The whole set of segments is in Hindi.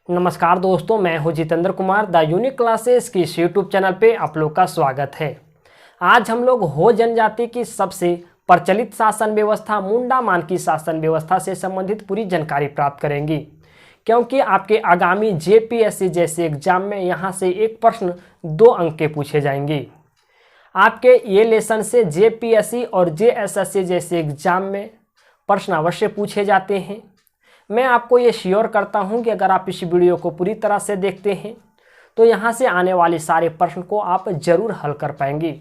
नमस्कार दोस्तों, मैं हूं Jitendra Kumar. The unique classes की इस यूट्यूब चैनल पे आप लोग का स्वागत है। आज हम लोग हो जनजाति की सबसे प्रचलित शासन व्यवस्था मुंडा मान की शासन व्यवस्था से संबंधित पूरी जानकारी प्राप्त करेंगे, क्योंकि आपके आगामी जेपीएससी जैसे एग्जाम में यहाँ से एक प्रश्न 2 अंक के पूछे जाएंगे। आपके ये लेसन से जेपीएससी और जेएसएससी जैसे एग्जाम में प्रश्न अवश्य पूछे जाते हैं। मैं आपको ये श्योर करता हूं कि अगर आप इस वीडियो को पूरी तरह से देखते हैं तो यहाँ से आने वाले सारे प्रश्न को आप जरूर हल कर पाएंगे।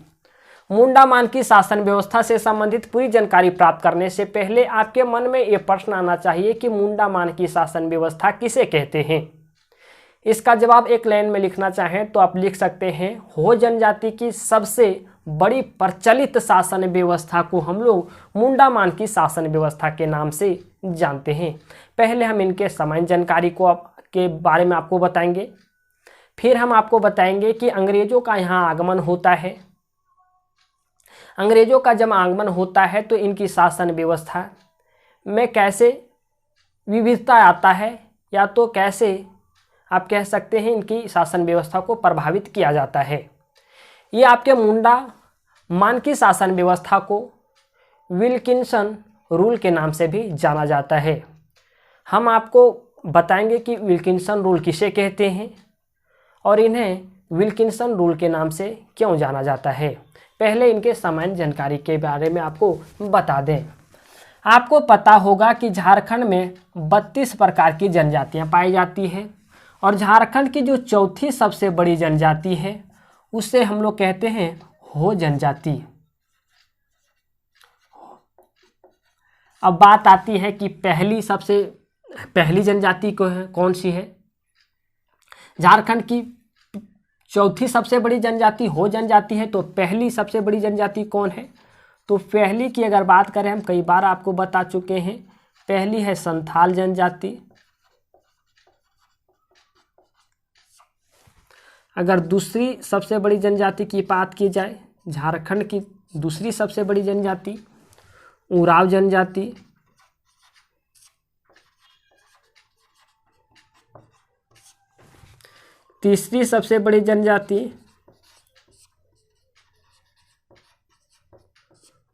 मुंडा मान की शासन व्यवस्था से संबंधित पूरी जानकारी प्राप्त करने से पहले आपके मन में ये प्रश्न आना चाहिए कि मुंडा मान की शासन व्यवस्था किसे कहते हैं। इसका जवाब एक लाइन में लिखना चाहें तो आप लिख सकते हैं, हो जनजाति की सबसे बड़ी प्रचलित शासन व्यवस्था को हम लोग मुंडा मान की शासन व्यवस्था के नाम से जानते हैं। पहले हम इनके सामान्य जानकारी के बारे में आपको बताएंगे, फिर हम आपको बताएंगे कि अंग्रेजों का यहाँ आगमन होता है। अंग्रेजों का जब आगमन होता है तो इनकी शासन व्यवस्था में कैसे विविधता आता है, या तो कैसे आप कह सकते हैं इनकी शासन व्यवस्था को प्रभावित किया जाता है। ये आपके मुंडा मान की शासन व्यवस्था को विल्किंसन रूल के नाम से भी जाना जाता है। हम आपको बताएंगे कि विल्किंसन रूल किसे कहते हैं और इन्हें विल्किंसन रूल के नाम से क्यों जाना जाता है। पहले इनके सामान्य जानकारी के बारे में आपको बता दें। आपको पता होगा कि झारखंड में 32 प्रकार की जनजातियां पाई जाती हैं और झारखंड की जो चौथी सबसे बड़ी जनजाति है उससे हम लोग कहते हैं हो जनजाति। अब बात आती है कि पहली जनजाति कौन सी है। झारखंड की चौथी सबसे बड़ी जनजाति हो जनजाति है, तो पहली सबसे बड़ी जनजाति कौन है? तो पहली की अगर बात करें, हम कई बार आपको बता चुके हैं, पहली है संथाल जनजाति। अगर दूसरी सबसे बड़ी जनजाति की बात की जाए, झारखंड की दूसरी सबसे बड़ी जनजाति उरांव जनजाति। तीसरी सबसे बड़ी जनजाति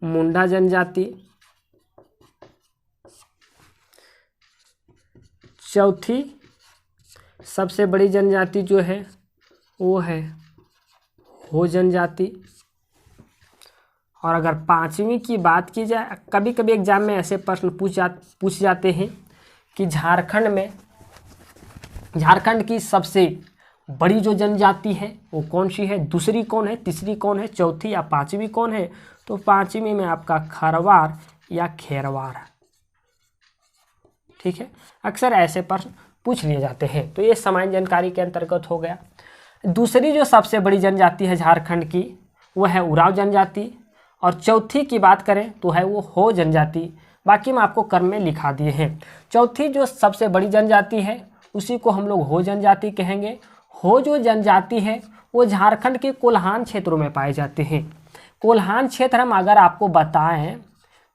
मुंडा जनजाति। चौथी सबसे बड़ी जनजाति जो है वो है हो जनजाति। और अगर पांचवी की बात की जाए, कभी कभी एग्जाम में ऐसे प्रश्न पूछ जाते हैं कि झारखंड की सबसे बड़ी जो जनजाति है वो कौन सी है, दूसरी कौन है, तीसरी कौन है, चौथी या पांचवी कौन है? तो पांचवी में आपका खरवार या खेरवार। ठीक है, अक्सर ऐसे प्रश्न पूछ लिए जाते हैं। तो ये सामान्य जानकारी के अंतर्गत हो गया। दूसरी जो सबसे बड़ी जनजाति है झारखंड की वो है उरांव जनजाति, और चौथी की बात करें तो है वो हो जनजाति। बाकी मैं आपको क्रम में लिखा दिए हैं। चौथी जो सबसे बड़ी जनजाति है उसी को हम लोग हो जनजाति कहेंगे। हो जो जनजाति है वो झारखंड के कोल्हान क्षेत्रों में पाए जाते हैं। कोल्हान क्षेत्र हम अगर आपको बताएं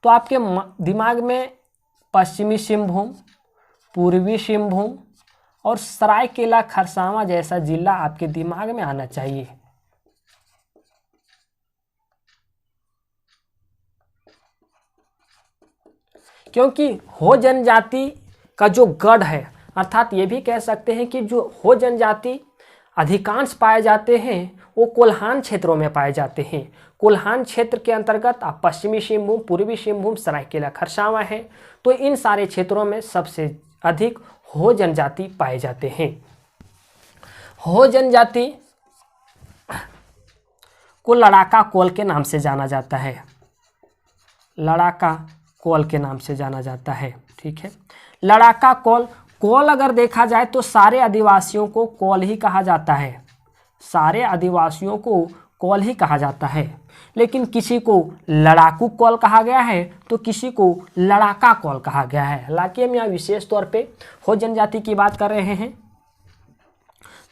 तो आपके दिमाग में पश्चिमी सिंहभूम, पूर्वी सिंहभूम और सरायकेला खरसावां जैसा जिला आपके दिमाग में आना चाहिए। क्योंकि हो जनजाति का जो गढ़ है, अर्थात ये भी कह सकते हैं कि जो हो जनजाति अधिकांश पाए जाते हैं वो कोल्हान क्षेत्रों में पाए जाते हैं। कोल्हान क्षेत्र के अंतर्गत आप पश्चिमी सिंहभूम, पूर्वी सिंहभूम, सरायकेला खरसावां है। तो इन सारे क्षेत्रों में सबसे अधिक हो जनजाति पाए जाते हैं। हो जनजाति को लड़ाका कोल के नाम से जाना जाता है। लड़ाका कोल के नाम से जाना जाता है। ठीक है, लड़ाका कोल अगर देखा जाए तो सारे आदिवासियों को कोल ही कहा जाता है। सारे आदिवासियों को कोल ही कहा जाता है, लेकिन किसी को लड़ाकू कोल कहा गया है तो किसी को लड़ाका कोल कहा गया है। हालांकि हम यहाँ विशेष तौर पे हो जनजाति की बात कर रहे हैं।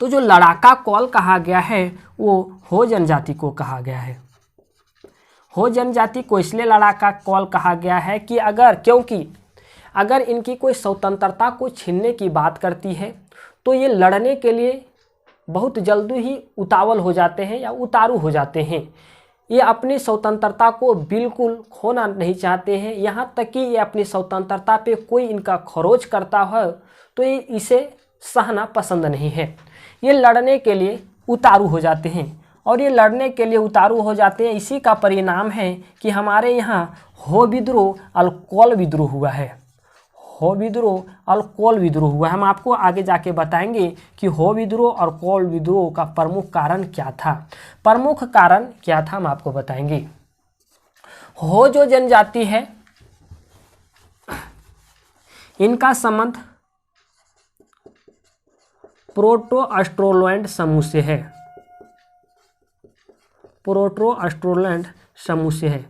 तो जो लड़ाका कोल कहा गया है वो हो जनजाति को कहा गया है। हो जनजाति को इसलिए लड़ाका कोल कहा गया है कि क्योंकि अगर इनकी कोई स्वतंत्रता को छीनने की बात करती है तो ये लड़ने के लिए बहुत जल्दी ही उतावल हो जाते हैं या उतारू हो जाते हैं। ये अपनी स्वतंत्रता को बिल्कुल खोना नहीं चाहते हैं, यहाँ तक कि ये अपनी स्वतंत्रता पे कोई इनका खरोच करता हो तो ये इसे सहना पसंद नहीं है। ये लड़ने के लिए उतारू हो जाते हैं और ये लड़ने के लिए उतारू हो जाते हैं। इसी का परिणाम है कि हमारे यहाँ हो विद्रोह अल्कोहल विद्रोह हुआ है। हो विद्रोह अल्कोहल विद्रोह हुआ है। हम आपको आगे जाके बताएंगे कि हो विद्रोह और अल्कोहल विद्रोह का प्रमुख कारण क्या था। प्रमुख कारण क्या था हम आपको बताएंगे। हो जो जनजाति है इनका संबंध प्रोटो-ऑस्ट्रोलैंड समूह से है। प्रोटो-ऑस्ट्रोलैंड समूह से है।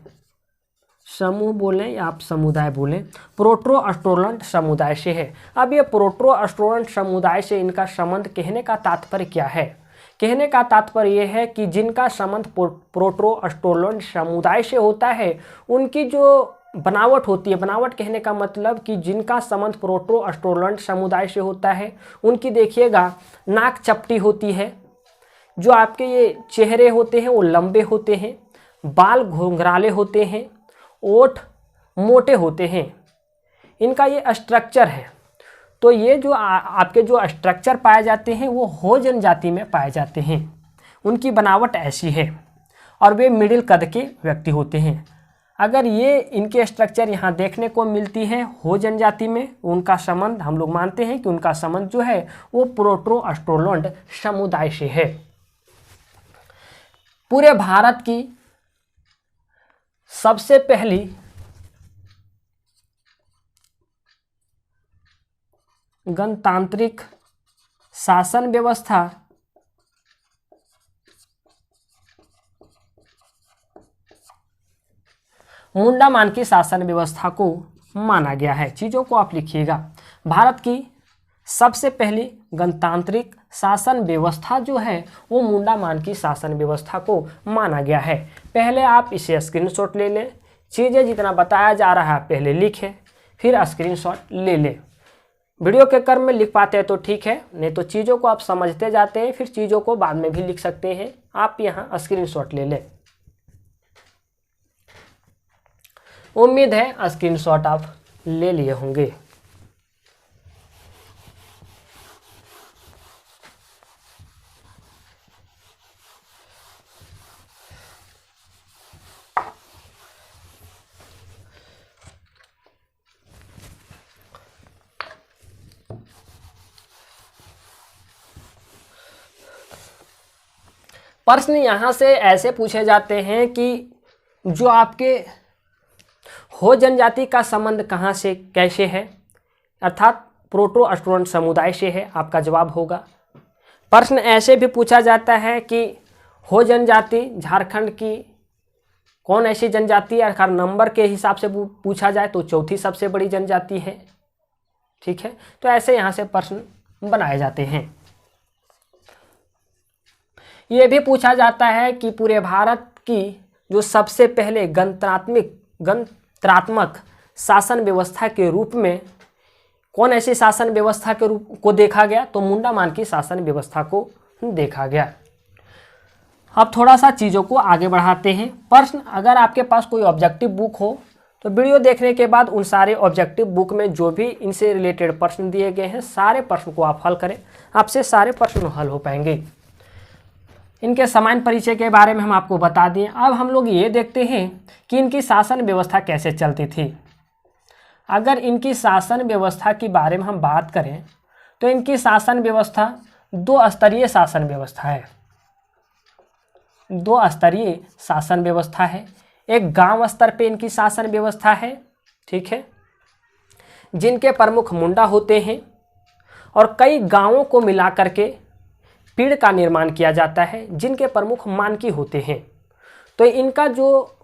समूह बोलें या आप समुदाय बोलें, प्रोटो-ऑस्ट्रोलैंड समुदाय से है। अब ये प्रोटो-ऑस्ट्रोलैंड समुदाय से इनका संबंध कहने का तात्पर्य क्या है? कहने का तात्पर्य यह है कि जिनका संबंध प्रोटो-ऑस्ट्रोलैंड समुदाय से होता है उनकी जो बनावट होती है, बनावट कहने का मतलब कि जिनका संबंध प्रोटो-ऑस्ट्रोलैंड समुदाय से होता है उनकी देखिएगा नाक चपटी होती है, जो आपके ये चेहरे होते हैं वो लंबे होते हैं, बाल घुंघराले होते हैं, ओठ मोटे होते हैं। इनका ये स्ट्रक्चर है। तो ये जो आपके जो स्ट्रक्चर पाए जाते हैं वो हो जनजाति में पाए जाते हैं। उनकी बनावट ऐसी है और वे मिडिल कद के व्यक्ति होते हैं। अगर ये इनके स्ट्रक्चर यहाँ देखने को मिलती है हो जनजाति में, उनका संबंध हम लोग मानते हैं कि उनका संबंध जो है वो प्रोटो-ऑस्ट्रोलैंड समुदाय से है। पूरे भारत की सबसे पहली गणतांत्रिक शासन व्यवस्था मुंडा मानकी शासन व्यवस्था को माना गया है। चीज़ों को आप लिखिएगा। भारत की सबसे पहली गणतांत्रिक शासन व्यवस्था जो है वो मुंडा मानकी शासन व्यवस्था को माना गया है। पहले आप इसे स्क्रीनशॉट ले लें। चीज़ें जितना बताया जा रहा है पहले लिखें, फिर स्क्रीनशॉट ले लें। वीडियो के क्रम में लिख पाते हैं तो ठीक है, नहीं तो चीज़ों को आप समझते जाते हैं, फिर चीज़ों को बाद में भी लिख सकते हैं। आप यहाँ स्क्रीनशॉट ले लें। उम्मीद है स्क्रीनशॉट आप ले लिए होंगे। प्रश्न यहाँ से ऐसे पूछे जाते हैं कि जो आपके हो जनजाति का संबंध कहाँ से कैसे है, अर्थात प्रोटो-ऑस्ट्रोलैंड समुदाय से है, आपका जवाब होगा। प्रश्न ऐसे भी पूछा जाता है कि हो जनजाति झारखंड की कौन ऐसी जनजाति है, अर्थात नंबर के हिसाब से पूछा जाए तो चौथी सबसे बड़ी जनजाति है। ठीक है, तो ऐसे यहाँ से प्रश्न बनाए जाते हैं। ये भी पूछा जाता है कि पूरे भारत की जो सबसे पहले गणतंत्रात्मक शासन व्यवस्था के रूप में कौन ऐसी शासन व्यवस्था के रूप को देखा गया, तो मुंडा मानकी शासन व्यवस्था को देखा गया। अब थोड़ा सा चीज़ों को आगे बढ़ाते हैं। प्रश्न अगर आपके पास कोई ऑब्जेक्टिव बुक हो तो वीडियो देखने के बाद उन सारे ऑब्जेक्टिव बुक में जो भी इनसे रिलेटेड प्रश्न दिए गए हैं सारे प्रश्न को आप हल करें, आपसे सारे प्रश्न हल हो पाएंगे। इनके सामान्य परिचय के बारे में हम आपको बता दें। अब हम लोग ये देखते हैं कि इनकी शासन व्यवस्था कैसे चलती थी। अगर इनकी शासन व्यवस्था के बारे में हम बात करें तो इनकी शासन व्यवस्था दो स्तरीय शासन व्यवस्था है। दो स्तरीय शासन व्यवस्था है। एक गांव स्तर पे इनकी शासन व्यवस्था है, ठीक है, जिनके प्रमुख मुंडा होते हैं और कई गांवों को मिला करके पीढ़ का निर्माण किया जाता है जिनके प्रमुख मानकी होते हैं। तो इनका जो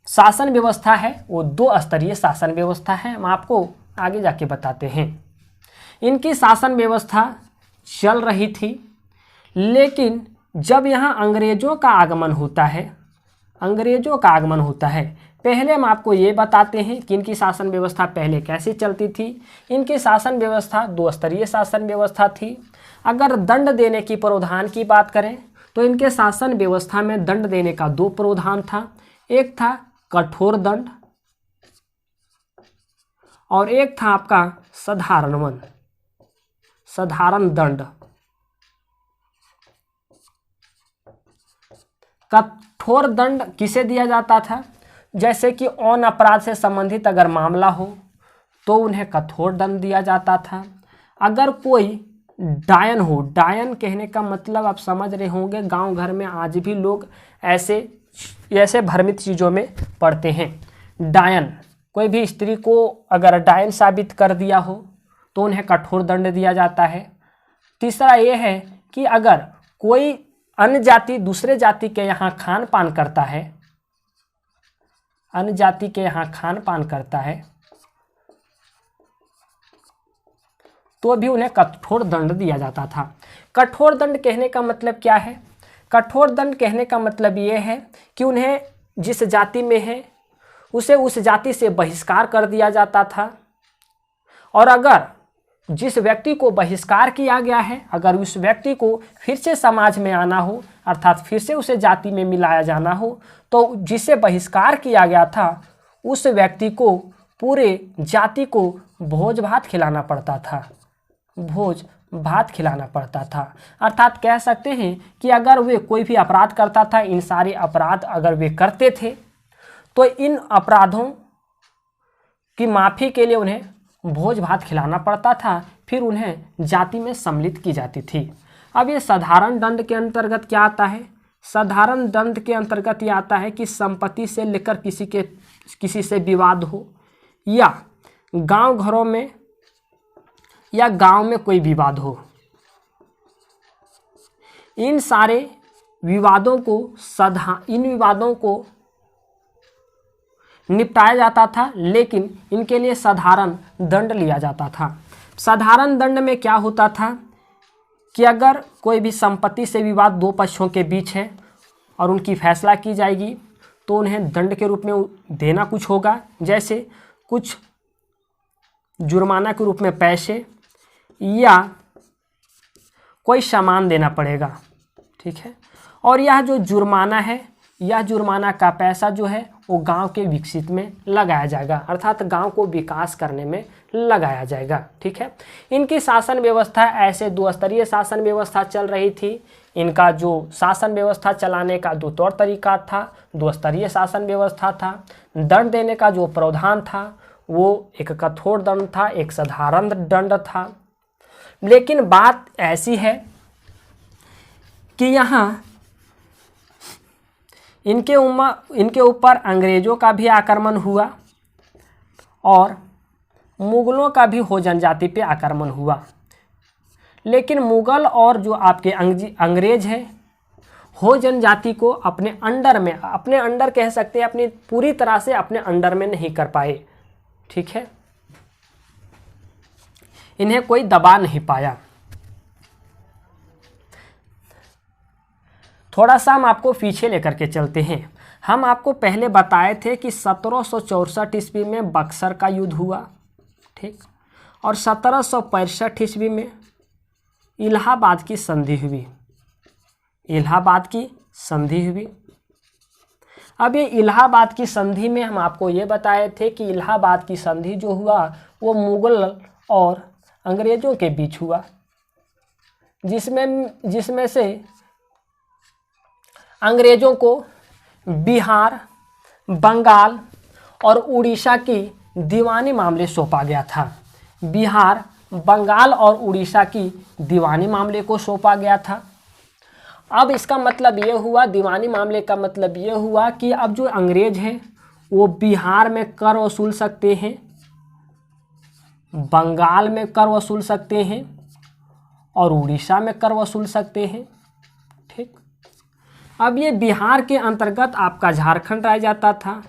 शासन व्यवस्था है वो दो स्तरीय शासन व्यवस्था है। हम आपको आगे जाके बताते हैं। इनकी शासन व्यवस्था चल रही थी, लेकिन जब यहाँ अंग्रेज़ों का आगमन होता है, पहले हम आपको ये बताते हैं कि इनकी शासन व्यवस्था पहले कैसी चलती थी। इनकी शासन व्यवस्था 2 स्तरीय शासन व्यवस्था थी। अगर दंड देने की प्रावधान की बात करें तो इनके शासन व्यवस्था में दंड देने का 2 प्रावधान था। एक था कठोर दंड और एक था आपका साधारण दंड। कठोर दंड किसे दिया जाता था? जैसे कि यौन अपराध से संबंधित अगर मामला हो तो उन्हें कठोर दंड दिया जाता था। अगर कोई डायन हो, डायन कहने का मतलब आप समझ रहे होंगे, गांव घर में आज भी लोग ऐसे भ्रमित चीज़ों में पड़ते हैं। डायन, कोई भी स्त्री को अगर डायन साबित कर दिया हो तो उन्हें कठोर दंड दिया जाता है। तीसरा ये है कि अगर कोई अन्य जाति दूसरे जाति के यहाँ खान पान करता है, अन्य जाति के यहाँ खान पान करता है तो भी उन्हें कठोर दंड दिया जाता था। कठोर दंड कहने का मतलब क्या है? कठोर दंड कहने का मतलब ये है कि उन्हें जिस जाति में है उसे उस जाति से बहिष्कार कर दिया जाता था। और अगर जिस व्यक्ति को बहिष्कार किया गया है, अगर उस व्यक्ति को फिर से समाज में आना हो, अर्थात फिर से उसे जाति में मिलाया जाना हो, तो जिसे बहिष्कार किया गया था उस व्यक्ति को, पूरे जाति को भोज भात खिलाना पड़ता था। भोज भात खिलाना पड़ता था। अर्थात कह सकते हैं कि अगर वे कोई भी अपराध करता था, इन सारे अपराध अगर वे करते थे तो इन अपराधों की माफ़ी के लिए उन्हें भोज भात खिलाना पड़ता था, फिर उन्हें जाति में सम्मिलित की जाती थी। अब ये साधारण दंड के अंतर्गत क्या आता है? साधारण दंड के अंतर्गत ये आता है कि संपत्ति से लेकर किसी से विवाद हो, या गांव घरों में या गांव में कोई विवाद हो, इन सारे विवादों को निपटाया जाता था, लेकिन इनके लिए साधारण दंड लिया जाता था। साधारण दंड में क्या होता था कि अगर कोई भी संपत्ति से विवाद 2 पक्षों के बीच है और उनकी फैसला की जाएगी तो उन्हें दंड के रूप में देना कुछ होगा, जैसे कुछ जुर्माना के रूप में पैसे या कोई सामान देना पड़ेगा। ठीक है, और यह जो जुर्माना है, यह जुर्माना का पैसा जो है वो गांव के विकसित में लगाया जाएगा, अर्थात गांव को विकास करने में लगाया जाएगा। ठीक है, इनकी शासन व्यवस्था ऐसे 2 स्तरीय शासन व्यवस्था चल रही थी। इनका जो शासन व्यवस्था चलाने का 2 तौर तरीका था, 2 स्तरीय शासन व्यवस्था था। दंड देने का जो प्रावधान था वो एक कठोर दंड था, एक साधारण दंड था। लेकिन बात ऐसी है कि यहाँ इनके ऊपर अंग्रेज़ों का भी आक्रमण हुआ और मुग़लों का भी हो जनजाति पे आक्रमण हुआ। लेकिन मुग़ल और जो आपके अंग्रेज हैं हो जनजाति को अपने अंडर कह सकते हैं, अपनी पूरी तरह से अपने अंडर में नहीं कर पाए। ठीक है, इन्हें कोई दबा नहीं पाया। थोड़ा सा हम आपको पीछे लेकर के चलते हैं। हम आपको पहले बताए थे कि 1764 ईस्वी में बक्सर का युद्ध हुआ, ठीक, और 1765 ईस्वी में इलाहाबाद की संधि हुई। इलाहाबाद की संधि हुई। अब ये इलाहाबाद की संधि में हम आपको ये बताए थे कि इलाहाबाद की संधि जो हुआ वो मुग़ल और अंग्रेज़ों के बीच हुआ, जिसमें से अंग्रेज़ों को बिहार, बंगाल और उड़ीसा की दीवानी मामले सौंपा गया था। बिहार, बंगाल और उड़ीसा की दीवानी मामले को सौंपा गया था। अब इसका मतलब ये हुआ, दीवानी मामले का मतलब ये हुआ कि अब जो अंग्रेज़ हैं वो बिहार में कर वसूल सकते हैं, बंगाल में कर वसूल सकते हैं और उड़ीसा में कर वसूल सकते हैं। ठीक, अब ये बिहार के अंतर्गत आपका झारखंड राज्य आता था।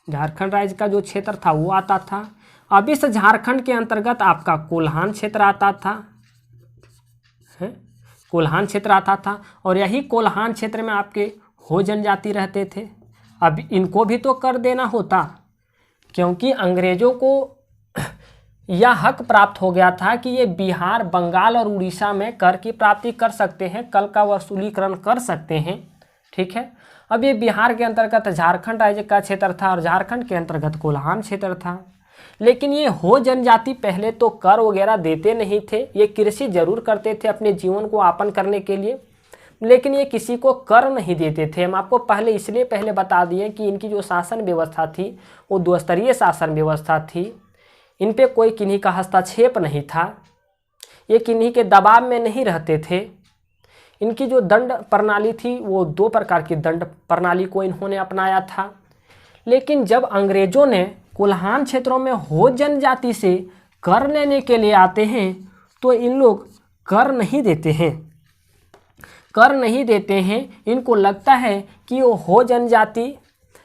झारखंड राज्य का जो क्षेत्र था वो आता था। अब इस झारखंड के अंतर्गत आपका कोल्हान क्षेत्र आता था, कोल्हान क्षेत्र आता था, और यही कोल्हान क्षेत्र में आपके हो जनजाति रहते थे। अब इनको भी तो कर देना होता, क्योंकि अंग्रेज़ों को यह हक प्राप्त हो गया था कि ये बिहार, बंगाल और उड़ीसा में कर की प्राप्ति कर सकते हैं, कर का वसूलीकरण कर सकते हैं। ठीक है, अब ये बिहार के अंतर्गत झारखंड राज्य का क्षेत्र था और झारखंड के अंतर्गत कोल्हान क्षेत्र था। लेकिन ये हो जनजाति पहले तो कर वगैरह देते नहीं थे, ये कृषि जरूर करते थे अपने जीवन को यापन करने के लिए, लेकिन ये किसी को कर नहीं देते थे। हम आपको पहले बता दिए कि इनकी जो शासन व्यवस्था थी वो 2 स्तरीय शासन व्यवस्था थी। इन पे कोई किन्हीं का हस्तक्षेप नहीं था, ये किन्हीं के दबाव में नहीं रहते थे। इनकी जो दंड प्रणाली थी वो 2 प्रकार की दंड प्रणाली को इन्होंने अपनाया था। लेकिन जब अंग्रेज़ों ने कोल्हान क्षेत्रों में हो जनजाति से कर लेने के लिए आते हैं तो इन लोग कर नहीं देते हैं, कर नहीं देते हैं। इनको लगता है कि वो हो जनजाति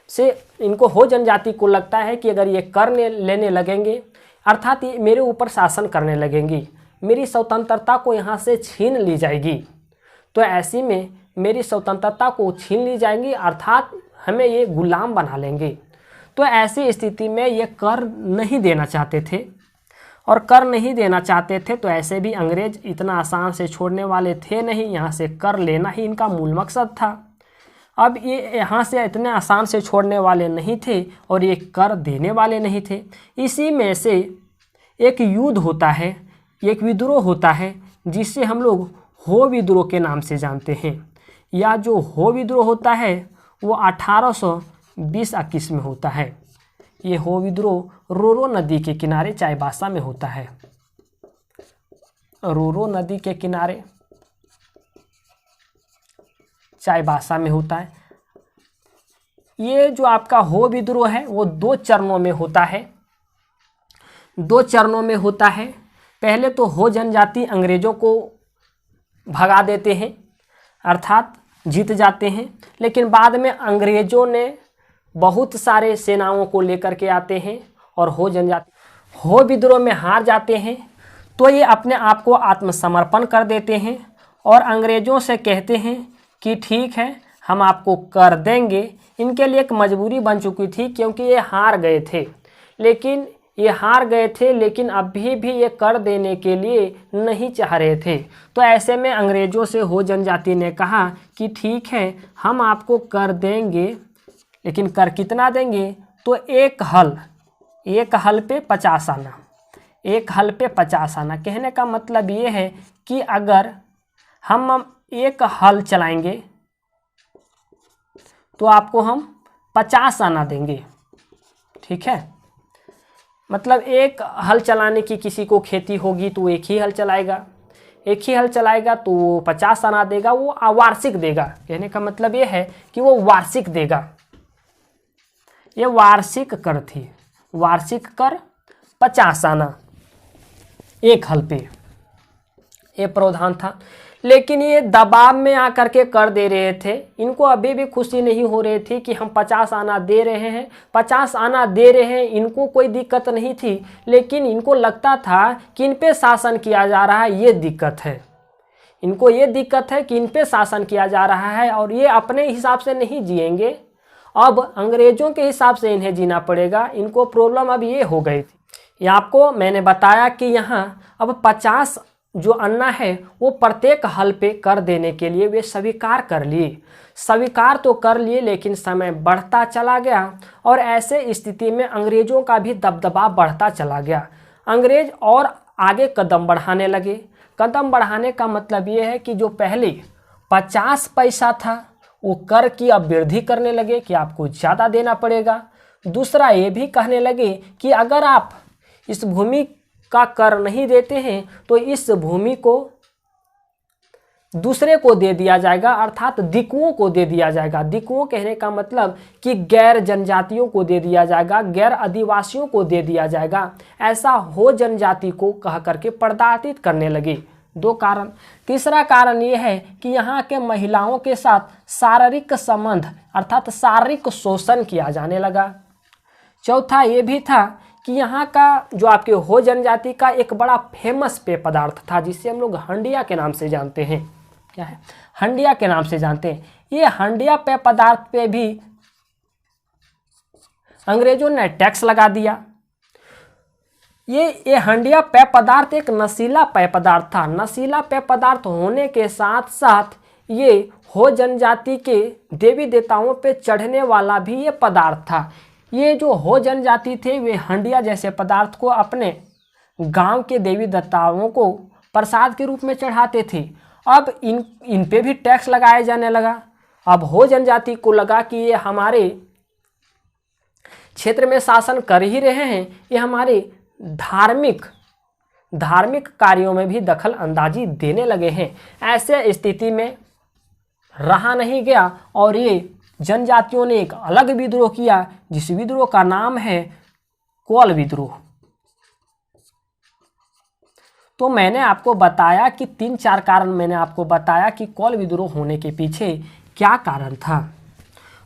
से, इनको हो जनजाति को लगता है कि अगर ये कर लेने लगेंगे, अर्थात ये मेरे ऊपर शासन करने लगेंगी, मेरी स्वतंत्रता को यहाँ से छीन ली जाएगी, तो ऐसी में मेरी स्वतंत्रता को छीन ली जाएंगी, अर्थात हमें ये गुलाम बना लेंगे। तो ऐसी स्थिति में ये कर नहीं देना चाहते थे, और कर नहीं देना चाहते थे तो ऐसे भी अंग्रेज इतना आसान से छोड़ने वाले थे नहीं, यहाँ से कर लेना ही इनका मूल मकसद था। अब ये यहाँ से इतने आसान से छोड़ने वाले नहीं थे और ये कर देने वाले नहीं थे। इसी में से एक युद्ध होता है, एक विद्रोह होता है, जिसे हम लोग हो विद्रोह के नाम से जानते हैं। या जो हो विद्रोह होता है वो 1820-21 में होता है। ये हो विद्रोह रोरो नदी के किनारे चाईबासा में होता है। रोरो नदी के किनारे चाईबासा में होता है। ये जो आपका हो विद्रोह है वो 2 चरणों में होता है, 2 चरणों में होता है। पहले तो हो जनजाति अंग्रेज़ों को भगा देते हैं, अर्थात जीत जाते हैं, लेकिन बाद में अंग्रेज़ों ने बहुत सारे सेनाओं को लेकर के आते हैं और हो जनजाति हो विद्रोह में हार जाते हैं। तो ये अपने आप को आत्मसमर्पण कर देते हैं और अंग्रेज़ों से कहते हैं कि ठीक है, हम आपको कर देंगे। इनके लिए एक मजबूरी बन चुकी थी, क्योंकि ये हार गए थे, लेकिन अभी भी ये कर देने के लिए नहीं चाह रहे थे। तो ऐसे में अंग्रेज़ों से हो जनजाति ने कहा कि ठीक है, हम आपको कर देंगे, लेकिन कर कितना देंगे? तो एक हल पे 50 आना, एक हल पे 50 आना। कहने का मतलब ये है कि अगर हम एक हल चलाएंगे तो आपको हम 50 आना देंगे। ठीक है, मतलब एक हल चलाने की किसी को खेती होगी तो एक ही हल चलाएगा, तो वो 50 आना देगा, वो वार्षिक देगा। कहने का मतलब ये है कि वो वार्षिक देगा। ये वार्षिक कर थी, वार्षिक कर 50 आना एक हल पे, ये प्रावधान था। लेकिन ये दबाव में आकर के कर दे रहे थे। इनको अभी भी खुशी नहीं हो रही थी कि हम 50 आना दे रहे हैं, 50 आना दे रहे हैं। इनको कोई दिक्कत नहीं थी, लेकिन इनको लगता था कि इन पे शासन किया जा रहा है, ये दिक्कत है। इनको ये दिक्कत है कि इन पे शासन किया जा रहा है और ये अपने हिसाब से नहीं जिएंगे, अब अंग्रेज़ों के हिसाब से इन्हें जीना पड़ेगा। इनको प्रॉब्लम अब ये हो गई थी। ये आपको मैंने बताया कि यहाँ अब 50 जो अन्ना है वो प्रत्येक हल पे कर देने के लिए वे स्वीकार कर लिए। स्वीकार तो कर लिए, लेकिन समय बढ़ता चला गया और ऐसे स्थिति में अंग्रेज़ों का भी दबदबा बढ़ता चला गया। अंग्रेज़ और आगे कदम बढ़ाने लगे। कदम बढ़ाने का मतलब ये है कि जो पहले 50 पैसा था वो कर की अब वृद्धि करने लगे कि आपको ज़्यादा देना पड़ेगा। दूसरा ये भी कहने लगे कि अगर आप इस भूमि का कर नहीं देते हैं तो इस भूमि को दूसरे को दे दिया जाएगा, अर्थात दिकुओं को दे दिया जाएगा। दिकुओं कहने का मतलब कि गैर जनजातियों को दे दिया जाएगा, गैर आदिवासियों को दे दिया जाएगा। ऐसा हो जनजाति को कह करके पर्दातित करने लगे। 2 कारण। तीसरा कारण ये है कि यहाँ के महिलाओं के साथ शारीरिक संबंध अर्थात शारीरिक शोषण किया जाने लगा। चौथा ये भी था कि यहाँ का जो आपके हो जनजाति का एक बड़ा फेमस पेय पदार्थ था, जिसे हम लोग हंडिया के नाम से जानते हैं। क्या है? हंडिया के नाम से जानते हैं। ये हंडिया पेय पदार्थ पे भी अंग्रेजों ने टैक्स लगा दिया। ये हंडिया पेय पदार्थ एक नशीला पेय पदार्थ था। नशीला पेय पदार्थ होने के साथ साथ ये हो जनजाति के देवी देवताओं पे चढ़ने वाला भी ये पदार्थ था। ये जो हो जनजाति थे वे हंडिया जैसे पदार्थ को अपने गांव के देवी देवताओं को प्रसाद के रूप में चढ़ाते थे। अब इन पे भी टैक्स लगाया जाने लगा। अब हो जनजाति को लगा कि ये हमारे क्षेत्र में शासन कर ही रहे हैं, ये हमारे धार्मिक कार्यों में भी दखल अंदाजी देने लगे हैं। ऐसे स्थिति में रहा नहीं गया और ये जनजातियों ने एक अलग विद्रोह किया, जिस विद्रोह का नाम है कोल विद्रोह। तो मैंने आपको बताया कि 3-4 कारण मैंने आपको बताया कि कोल विद्रोह होने के पीछे क्या कारण था।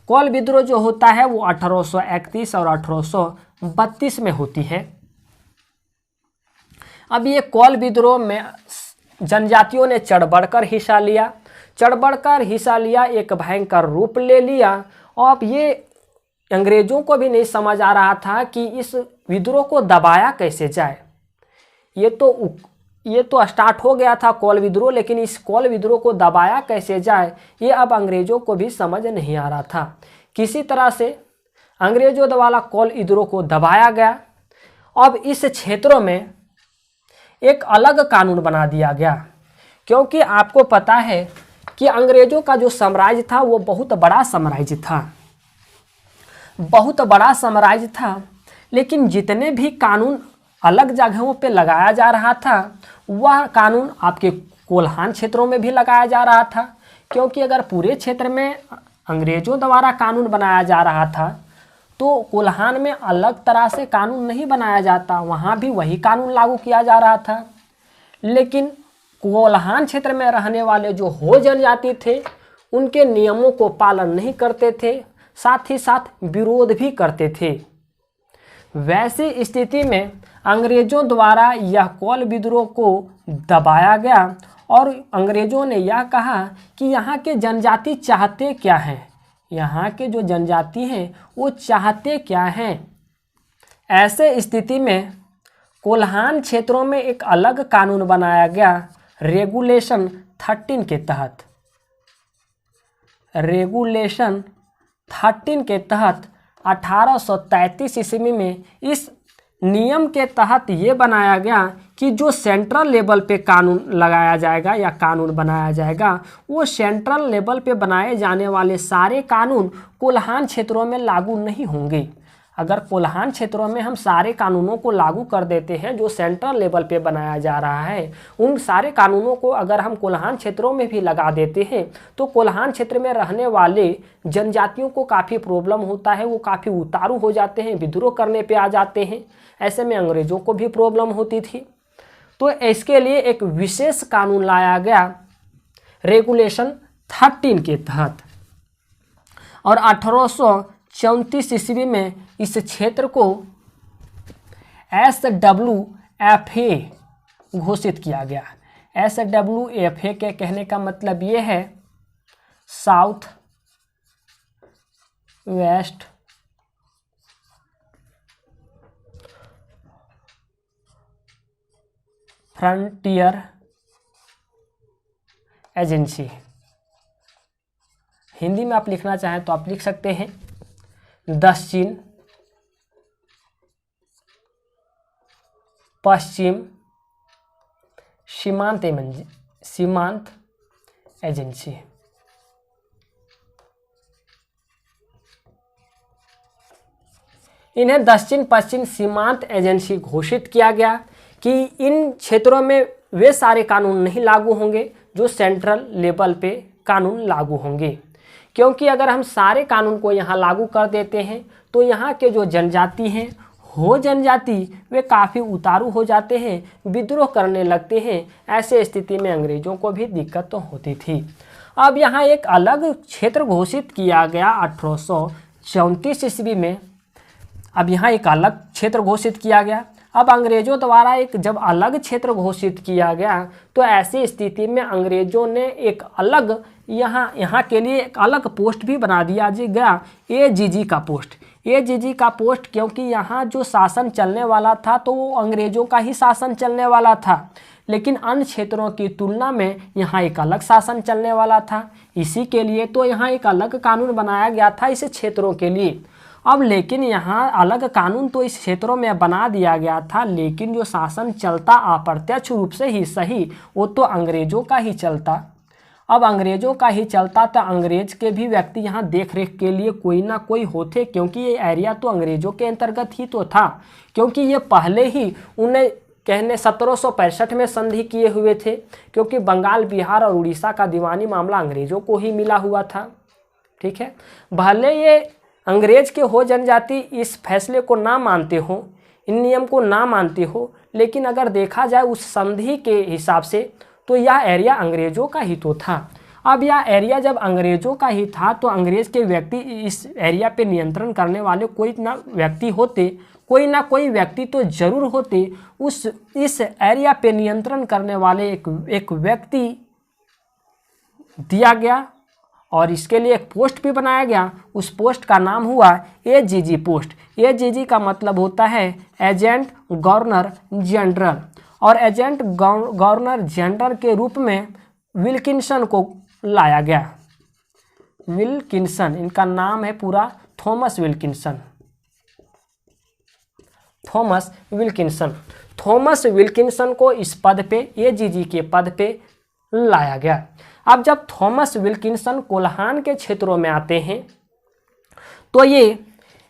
कोल विद्रोह जो होता है वो 1831 और 1832 में होती है। अब ये कोल विद्रोह में जनजातियों ने चढ़ बढ़कर हिस्सा लिया। एक भयंकर रूप ले लिया। और अब ये अंग्रेजों को भी नहीं समझ आ रहा था कि इस विद्रोह को दबाया कैसे जाए। ये तो स्टार्ट हो गया था कोल विद्रोह, लेकिन इस कोल विद्रोह को दबाया कैसे जाए ये अब अंग्रेजों को भी समझ नहीं आ रहा था। किसी तरह से अंग्रेजों द्वारा कोल विद्रोह को दबाया गया। अब इस क्षेत्रों में एक अलग कानून बना दिया गया, क्योंकि आपको पता है कि अंग्रेजों का जो साम्राज्य था वो बहुत बड़ा साम्राज्य था। लेकिन जितने भी कानून अलग जगहों पे लगाया जा रहा था वह कानून आपके कोल्हान क्षेत्रों में भी लगाया जा रहा था। क्योंकि अगर पूरे क्षेत्र में अंग्रेजों द्वारा कानून बनाया जा रहा था तो कोल्हान में अलग तरह से कानून नहीं बनाया जाता, वहाँ भी वही कानून लागू किया जा रहा था। लेकिन कोल्हान क्षेत्र में रहने वाले जो हो जनजाति थे उनके नियमों को पालन नहीं करते थे, साथ ही साथ विरोध भी करते थे। वैसी स्थिति में अंग्रेजों द्वारा यह कोल विद्रोह को दबाया गया और अंग्रेजों ने यह कहा कि यहाँ के जनजाति चाहते क्या हैं, यहाँ के जो जनजाति हैं वो चाहते क्या हैं। ऐसे स्थिति में कोल्हान क्षेत्रों में एक अलग कानून बनाया गया रेगुलेशन 13 के तहत 1833 ईस्वी में इस नियम के तहत ये बनाया गया कि जो सेंट्रल लेवल पे कानून लगाया जाएगा या कानून बनाया जाएगा वो सेंट्रल लेवल पे बनाए जाने वाले सारे कानून कोल्हान क्षेत्रों में लागू नहीं होंगे। अगर कोल्हान क्षेत्रों में हम सारे कानूनों को लागू कर देते हैं जो सेंट्रल लेवल पे बनाया जा रहा है, उन सारे कानूनों को अगर हम कोल्हान क्षेत्रों में भी लगा देते हैं तो कोल्हान क्षेत्र में रहने वाले जनजातियों को काफ़ी प्रॉब्लम होता है, वो काफ़ी उतारू हो जाते हैं, विद्रोह करने पे आ जाते हैं। ऐसे में अंग्रेजों को भी प्रॉब्लम होती थी। तो इसके लिए एक विशेष कानून लाया गया रेगुलेशन 13 के तहत और 1834 ईस्वी में इस क्षेत्र को SWFA घोषित किया गया। SWFA के कहने का मतलब ये है south west frontier agency. Hindi में आप लिखना चाहें तो आप लिख सकते हैं दक्षिण पश्चिम सीमांत एजेंसी। इन्हें दक्षिण पश्चिम सीमांत एजेंसी घोषित किया गया कि इन क्षेत्रों में वे सारे कानून नहीं लागू होंगे जो सेंट्रल लेवल पे कानून लागू होंगे। क्योंकि अगर हम सारे कानून को यहाँ लागू कर देते हैं तो यहाँ के जो जनजाति हैं हो जनजाति वे काफ़ी उतारू हो जाते हैं, विद्रोह करने लगते हैं। ऐसे स्थिति में अंग्रेजों को भी दिक्कत तो होती थी। अब यहाँ एक अलग क्षेत्र घोषित किया गया 1834 ईस्वी में। अब यहाँ एक अलग क्षेत्र घोषित किया गया। अब अंग्रेजों द्वारा एक जब अलग क्षेत्र घोषित किया गया तो ऐसी स्थिति में अंग्रेजों ने एक अलग यहाँ के लिए एक अलग पोस्ट भी बना दिया गया AGG का पोस्ट। एजीजी का पोस्ट, क्योंकि यहाँ जो शासन चलने वाला था तो वो अंग्रेजों का ही शासन चलने वाला था, लेकिन अन्य क्षेत्रों की तुलना में यहाँ एक अलग शासन चलने वाला था। इसी के लिए तो यहाँ एक अलग कानून बनाया गया था इस क्षेत्रों के लिए। अब लेकिन यहाँ अलग कानून तो इस क्षेत्रों में बना दिया गया था, लेकिन जो शासन चलता अप्रत्यक्ष रूप से ही सही वो तो अंग्रेजों का ही चलता। अब अंग्रेजों का ही चलता तो अंग्रेज के भी व्यक्ति यहाँ देख रेख के लिए कोई ना कोई होते, क्योंकि ये एरिया तो अंग्रेजों के अंतर्गत ही तो था, क्योंकि ये पहले ही उन्हें कहने 1765 में संधि किए हुए थे, क्योंकि बंगाल, बिहार और उड़ीसा का दीवानी मामला अंग्रेजों को ही मिला हुआ था। ठीक है, भले ये अंग्रेज के हो जनजाति इस फैसले को ना मानते हो, इन नियम को ना मानते हो, लेकिन अगर देखा जाए उस संधि के हिसाब से तो यह एरिया अंग्रेजों का ही तो था। अब यह एरिया जब अंग्रेजों का ही था तो अंग्रेज के व्यक्ति इस एरिया पे नियंत्रण करने वाले कोई ना व्यक्ति होते, कोई ना कोई व्यक्ति तो जरूर होते। इस एरिया पे नियंत्रण करने वाले एक व्यक्ति दिया गया और इसके लिए एक पोस्ट भी बनाया गया। उस पोस्ट का नाम हुआ एजीजी पोस्ट। एजीजी का मतलब होता है एजेंट गवर्नर जनरल, और एजेंट गवर्नर जनरल के रूप में विल्किंसन को लाया गया। विल्किंसन, इनका नाम है पूरा Thomas Wilkinson. Thomas Wilkinson, Thomas Wilkinson को इस पद पे, एजीजी के पद पे लाया गया। अब जब थॉमस विल्किंसन कोल्हान के क्षेत्रों में आते हैं तो ये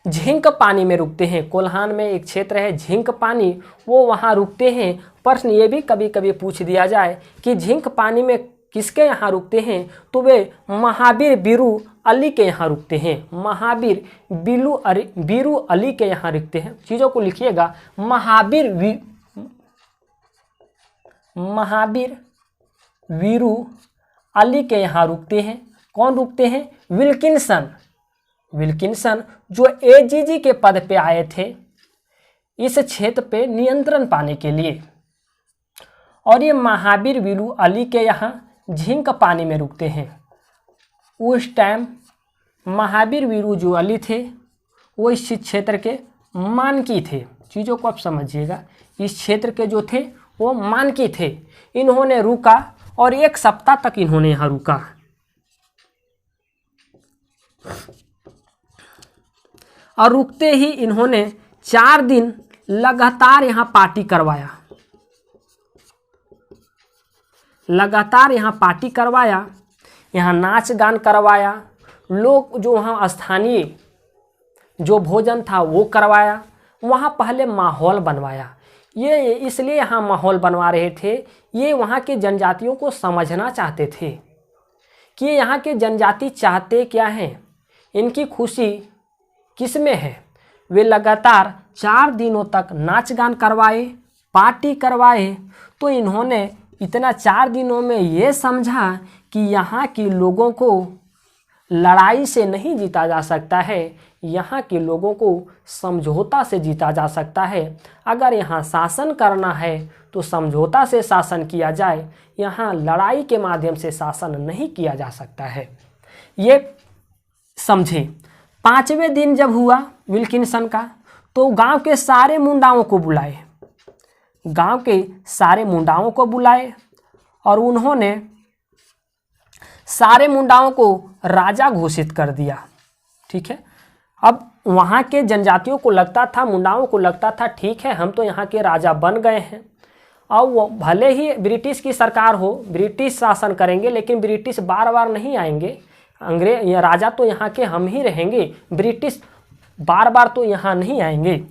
झिंक पानी में रुकते हैं। कोल्हान में एक क्षेत्र है झिंक पानी, वो वहाँ रुकते हैं। प्रश्न ये भी कभी कभी पूछ दिया जाए कि झिंक पानी में किसके यहाँ रुकते हैं, तो वे महावीर बीरू अली के यहाँ रुकते हैं। महावीर बीरू अली के यहाँ रुकते हैं। चीज़ों को लिखिएगा, महावीर वीरू अली के यहाँ रुकते हैं। कौन रुकते हैं? विल्किंसन जो एजीजी के पद पे आए थे इस क्षेत्र पे नियंत्रण पाने के लिए, और ये महावीर वीरू अली के यहाँ झिंक पानी में रुकते हैं। उस टाइम महावीर वीरू जो अली थे वो इस क्षेत्र के मानकी थे। चीज़ों को आप समझिएगा, इस क्षेत्र के जो थे वो मानकी थे। इन्होंने रुका और 1 सप्ताह तक इन्होंने यहाँ रुका। और रुकते ही इन्होंने 4 दिन लगातार यहाँ पार्टी करवाया। लगातार यहाँ पार्टी करवाया, यहाँ नाच गान करवाया, लोग जो वहाँ स्थानीय जो भोजन था वो करवाया, वहाँ पहले माहौल बनवाया। ये इसलिए यहाँ माहौल बनवा रहे थे, ये वहाँ के जनजातियों को समझना चाहते थे कि यहाँ के जनजाति चाहते क्या हैं, इनकी खुशी किस में है। वे लगातार 4 दिनों तक नाच गान करवाए, पार्टी करवाए। तो इन्होंने इतना 4 दिनों में ये समझा कि यहाँ के लोगों को लड़ाई से नहीं जीता जा सकता है, यहाँ के लोगों को समझौता से जीता जा सकता है। अगर यहाँ शासन करना है तो समझौता से शासन किया जाए, यहाँ लड़ाई के माध्यम से शासन नहीं किया जा सकता है। ये समझे। 5वें दिन जब हुआ विल्किंसन का, तो गांव के सारे मुंडाओं को बुलाए, गांव के सारे मुंडाओं को बुलाए और उन्होंने सारे मुंडाओं को राजा घोषित कर दिया। ठीक है, अब वहाँ के जनजातियों को लगता था, मुंडाओं को लगता था ठीक है हम तो यहाँ के राजा बन गए हैं। अब वो भले ही ब्रिटिश की सरकार हो, ब्रिटिश शासन करेंगे, लेकिन ब्रिटिश बार बार नहीं आएंगे। अंग्रेज या राजा तो यहाँ के हम ही रहेंगे, ब्रिटिश बार बार तो यहाँ नहीं आएंगे।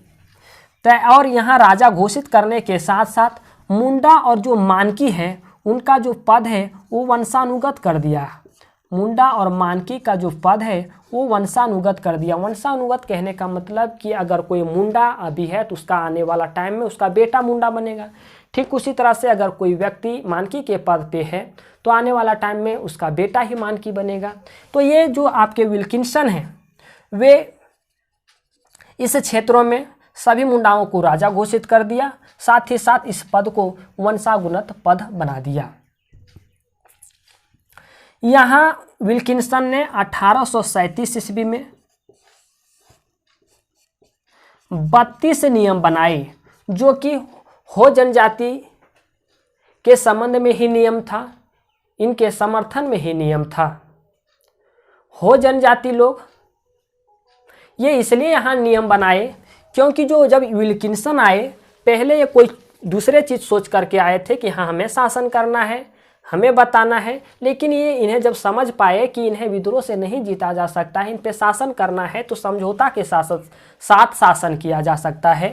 और यहाँ राजा घोषित करने के साथ साथ मुंडा और जो मानकी है उनका जो पद है वो वंशानुगत कर दिया। मुंडा और मानकी का जो पद है वो वंशानुगत कर दिया। वंशानुगत कहने का मतलब कि अगर कोई मुंडा अभी है तो उसका आने वाला टाइम में उसका बेटा मुंडा बनेगा। ठीक उसी तरह से अगर कोई व्यक्ति मानकी के पद पे है तो आने वाला टाइम में उसका बेटा ही मानकी बनेगा। तो ये जो आपके विल्किंसन हैं वे इस क्षेत्रों में सभी मुंडाओं को राजा घोषित कर दिया, साथ ही साथ इस पद को वंशानुगत पद बना दिया। यहाँ विल्किंसन ने 1837 ईस्वी में 32 नियम बनाए, जो कि हो जनजाति के संबंध में ही नियम था, इनके समर्थन में ही नियम था। हो जनजाति लोग ये इसलिए यहाँ नियम बनाए क्योंकि जो जब विल्किंसन आए, पहले ये कोई दूसरे चीज़ सोच करके आए थे कि हाँ हमें शासन करना है, हमें बताना है, लेकिन ये इन्हें जब समझ पाए कि इन्हें विद्रोह से नहीं जीता जा सकता है, इन पे शासन करना है तो समझौता के साथ शासन किया जा सकता है।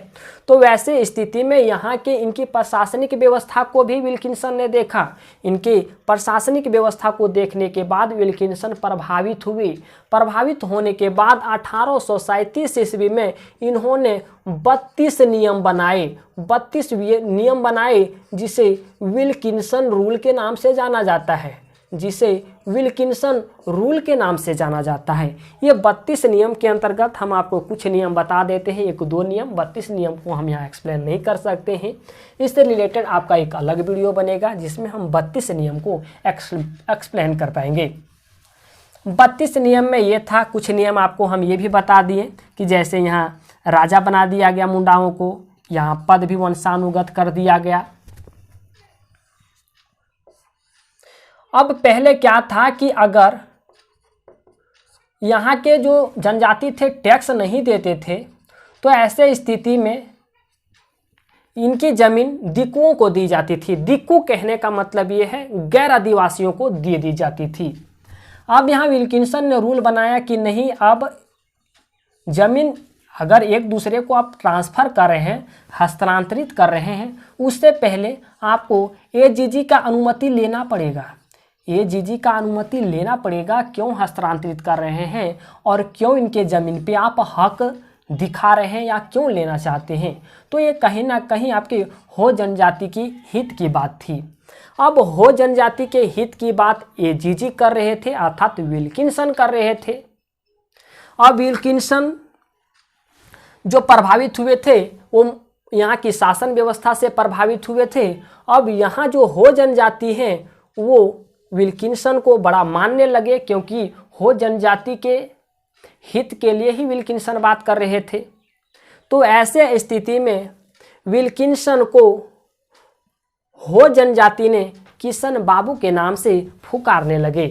तो वैसे स्थिति में यहाँ के इनकी प्रशासनिक व्यवस्था को भी विल्किंसन ने देखा। इनकी प्रशासनिक व्यवस्था को देखने के बाद विल्किंसन प्रभावित हुए। प्रभावित होने के बाद 1837 ईस्वी में इन्होंने 32 नियम बनाए, 32 नियम बनाए जिसे विल्किंसन रूल के नाम से जाना जाता है, जिसे विल्किंसन रूल के नाम से जाना जाता है। ये 32 नियम के अंतर्गत हम आपको कुछ नियम बता देते हैं, एक दो नियम, 32 नियम को हम यहाँ एक्सप्लेन नहीं कर सकते हैं। इससे रिलेटेड आपका एक अलग वीडियो बनेगा जिसमें हम 32 नियम को एक्सप्लेन कर पाएंगे। 32 नियम में ये था, कुछ नियम आपको हम ये भी बता दिए कि जैसे यहाँ राजा बना दिया गया मुंडाओं को, यहाँ पद भी वंशानुगत कर दिया गया। अब पहले क्या था कि अगर यहाँ के जो जनजाति थे टैक्स नहीं देते थे तो ऐसे स्थिति में इनकी ज़मीन दिक्कुओं को दी जाती थी। दिक्कु कहने का मतलब ये है गैर आदिवासियों को दे दी जाती थी। अब यहाँ विल्किंसन ने रूल बनाया कि नहीं, अब ज़मीन अगर एक दूसरे को आप ट्रांसफ़र कर रहे हैं, हस्तांतरित कर रहे हैं, उससे पहले आपको एजीजी का अनुमति लेना पड़ेगा। एजीजी का अनुमति लेना पड़ेगा क्यों हस्तांतरित कर रहे हैं और क्यों इनके ज़मीन पे आप हक दिखा रहे हैं या क्यों लेना चाहते हैं। तो ये कहीं ना कहीं आपके हो जनजाति की हित की बात थी। अब हो जनजाति के हित की बात एजीजी कर रहे थे, अर्थात विल्किंसन कर रहे थे। अब विल्किंसन जो प्रभावित हुए थे वो यहाँ की शासन व्यवस्था से प्रभावित हुए थे। अब यहाँ जो हो जनजाति हैं वो विल्किंसन को बड़ा मानने लगे क्योंकि हो जनजाति के हित के लिए ही विल्किंसन बात कर रहे थे। तो ऐसे स्थिति में विल्किंसन को हो जनजाति ने किशन बाबू के नाम से पुकारने लगे,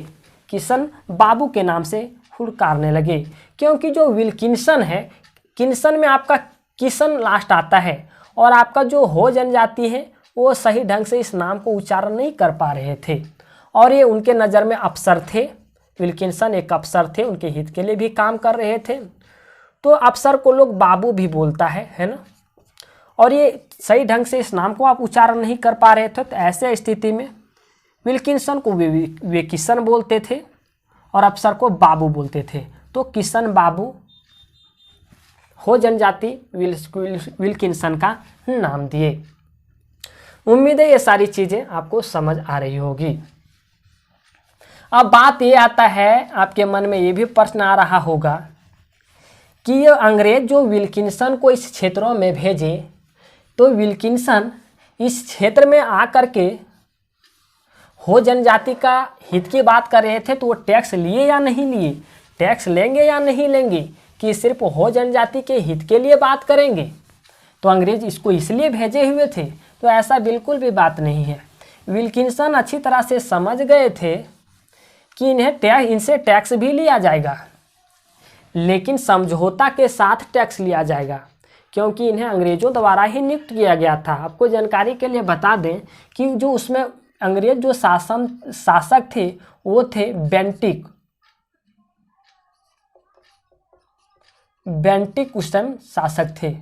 किशन बाबू के नाम से पुकारने लगे। क्योंकि जो विल्किंसन है, किशन में आपका किशन लास्ट आता है और आपका जो हो जनजाति है वो सही ढंग से इस नाम को उच्चारण नहीं कर पा रहे थे और ये उनके नज़र में अफसर थे। विल्किंसन एक अफसर थे, उनके हित के लिए भी काम कर रहे थे। तो अफसर को लोग बाबू भी बोलता है ना, और ये सही ढंग से इस नाम को आप उच्चारण नहीं कर पा रहे थे। तो ऐसे स्थिति में विल्किंसन को वे किशन बोलते थे और अफसर को बाबू बोलते थे। तो किशन बाबू हो जनजाति विल्किंसन का नाम दिए। उम्मीद है ये सारी चीज़ें आपको समझ आ रही होगी। अब बात ये आता है, आपके मन में ये भी प्रश्न आ रहा होगा कि ये अंग्रेज जो विल्किंसन को इस क्षेत्रों में भेजे, तो विल्किंसन इस क्षेत्र में आकर के हो जनजाति का हित की बात कर रहे थे, तो वो टैक्स लिए या नहीं लिए, टैक्स लेंगे या नहीं लेंगे, कि सिर्फ हो जनजाति के हित के लिए बात करेंगे। तो अंग्रेज इसको इसलिए भेजे हुए थे, तो ऐसा बिल्कुल भी बात नहीं है। विल्किंसन अच्छी तरह से समझ गए थे कि इनसे टैक्स भी लिया जाएगा, लेकिन समझौता के साथ टैक्स लिया जाएगा, क्योंकि इन्हें अंग्रेज़ों द्वारा ही नियुक्त किया गया था। आपको जानकारी के लिए बता दें कि जो उसमें अंग्रेज जो शासक थे वो थे बेंटिक उस टाइम शासक थे।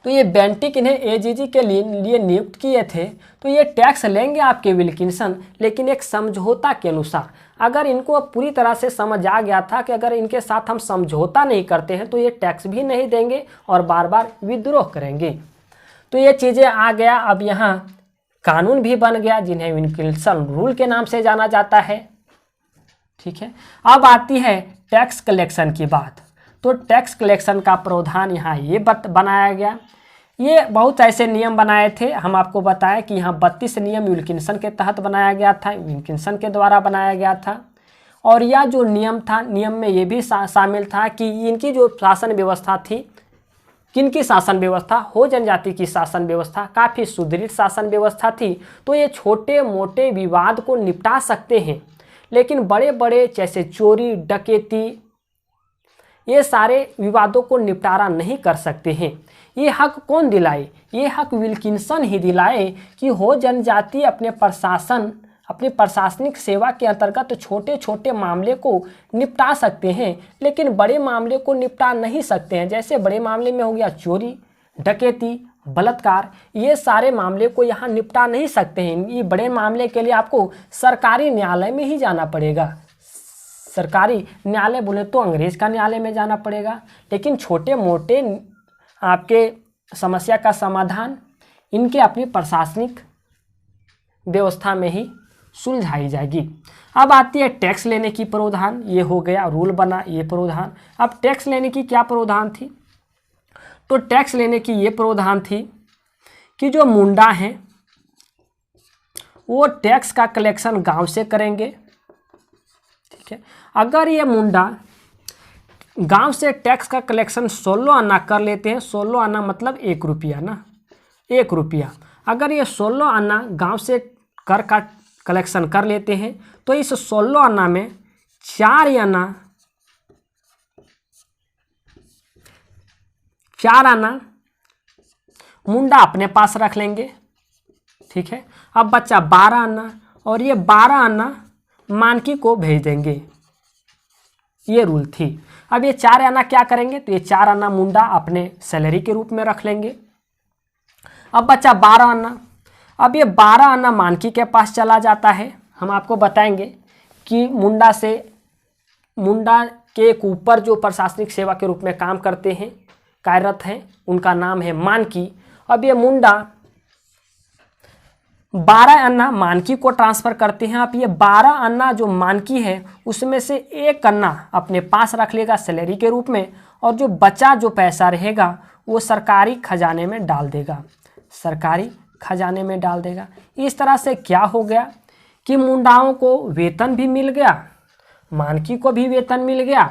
तो ये बेंटिक इन्हें एजीजी के लिए नियुक्त किए थे। तो ये टैक्स लेंगे आपके विल्किंसन, लेकिन एक समझौता के अनुसार। अगर इनको पूरी तरह से समझ आ गया था कि अगर इनके साथ हम समझौता नहीं करते हैं तो ये टैक्स भी नहीं देंगे और बार बार विद्रोह करेंगे। तो ये चीज़ें आ गया। अब यहाँ कानून भी बन गया जिन्हें विल्किंसन रूल के नाम से जाना जाता है। ठीक है, अब आती है टैक्स कलेक्शन की बात। तो टैक्स कलेक्शन का प्रावधान यहाँ ये बनाया गया। ये बहुत ऐसे नियम बनाए थे, हम आपको बताएं कि यहाँ 32 नियम विल्किंसन के तहत बनाया गया था, विल्किंसन के द्वारा बनाया गया था। और यह जो नियम था, नियम में ये भी शामिल था कि इनकी जो शासन व्यवस्था थी, किनकी शासन व्यवस्था, हो जनजाति की शासन व्यवस्था काफ़ी सुदृढ़ शासन व्यवस्था थी। तो ये छोटे मोटे विवाद को निपटा सकते हैं, लेकिन बड़े बड़े जैसे चोरी डकैती ये सारे विवादों को निपटारा नहीं कर सकते हैं। ये हक कौन दिलाए? ये हक विल्किंसन ही दिलाए कि हो जनजाति अपने प्रशासनिक सेवा के अंतर्गत छोटे छोटे मामले को निपटा सकते हैं, लेकिन बड़े मामले को निपटा नहीं सकते हैं। जैसे बड़े मामले में हो गया चोरी डकैती बलात्कार, ये सारे मामले को यहाँ निपटा नहीं सकते हैं। ये बड़े मामले के लिए आपको सरकारी न्यायालय में ही जाना पड़ेगा। सरकारी न्यायालय बोले तो अंग्रेज का न्यायालय में जाना पड़ेगा, लेकिन छोटे मोटे आपके समस्या का समाधान इनके अपनी प्रशासनिक व्यवस्था में ही सुलझाई जाएगी। अब आती है टैक्स लेने की प्रावधान। ये हो गया रूल बना, ये प्रावधान। अब टैक्स लेने की क्या प्रावधान थी? तो टैक्स लेने की ये प्रावधान थी कि जो मुंडा हैं वो टैक्स का कलेक्शन गांव से करेंगे, ठीक है। अगर ये मुंडा गांव से टैक्स का कलेक्शन 16 आना कर लेते हैं, 16 आना मतलब 1 रुपया ना, 1 रुपया। अगर ये 16 आना गांव से कर का कलेक्शन कर लेते हैं तो इस 16 आना में 4 आना मुंडा अपने पास रख लेंगे, ठीक है। अब बच्चा 12 आना, और ये 12 आना मानकी को भेज देंगे। ये रूल थी। अब ये 4 आना क्या करेंगे? तो ये 4 आना मुंडा अपने सैलरी के रूप में रख लेंगे। अब बच्चा 12 आना। अब ये 12 आना मानकी के पास चला जाता है। हम आपको बताएंगे कि मुंडा के एक ऊपर जो प्रशासनिक सेवा के रूप में काम करते हैं, कार्यरत हैं, उनका नाम है मानकी। अब ये मुंडा 12 अन्ना मानकी को ट्रांसफ़र करते हैं। अब ये 12 अन्ना जो मानकी है उसमें से 1 अन्ना अपने पास रख लेगा सैलरी के रूप में, और जो बचा जो पैसा रहेगा वो सरकारी खजाने में डाल देगा, सरकारी खजाने में डाल देगा। इस तरह से क्या हो गया कि मुंडाओं को वेतन भी मिल गया, मानकी को भी वेतन मिल गया,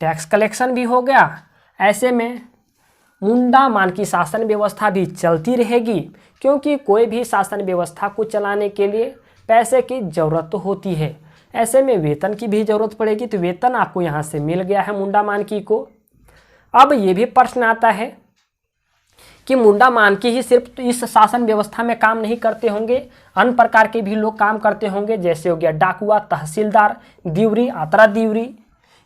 टैक्स कलेक्शन भी हो गया। ऐसे में मुंडा मानकी शासन व्यवस्था भी चलती रहेगी, क्योंकि कोई भी शासन व्यवस्था को चलाने के लिए पैसे की ज़रूरत तो होती है। ऐसे में वेतन की भी ज़रूरत पड़ेगी, तो वेतन आपको यहाँ से मिल गया है मुंडा मानकी को। अब ये भी प्रश्न आता है कि मुंडा मानकी ही सिर्फ इस शासन व्यवस्था में काम नहीं करते होंगे, अन्य प्रकार के भी लोग काम करते होंगे, जैसे हो गया डाकुआ, तहसीलदार, दिवरी, आतरा दिवरी,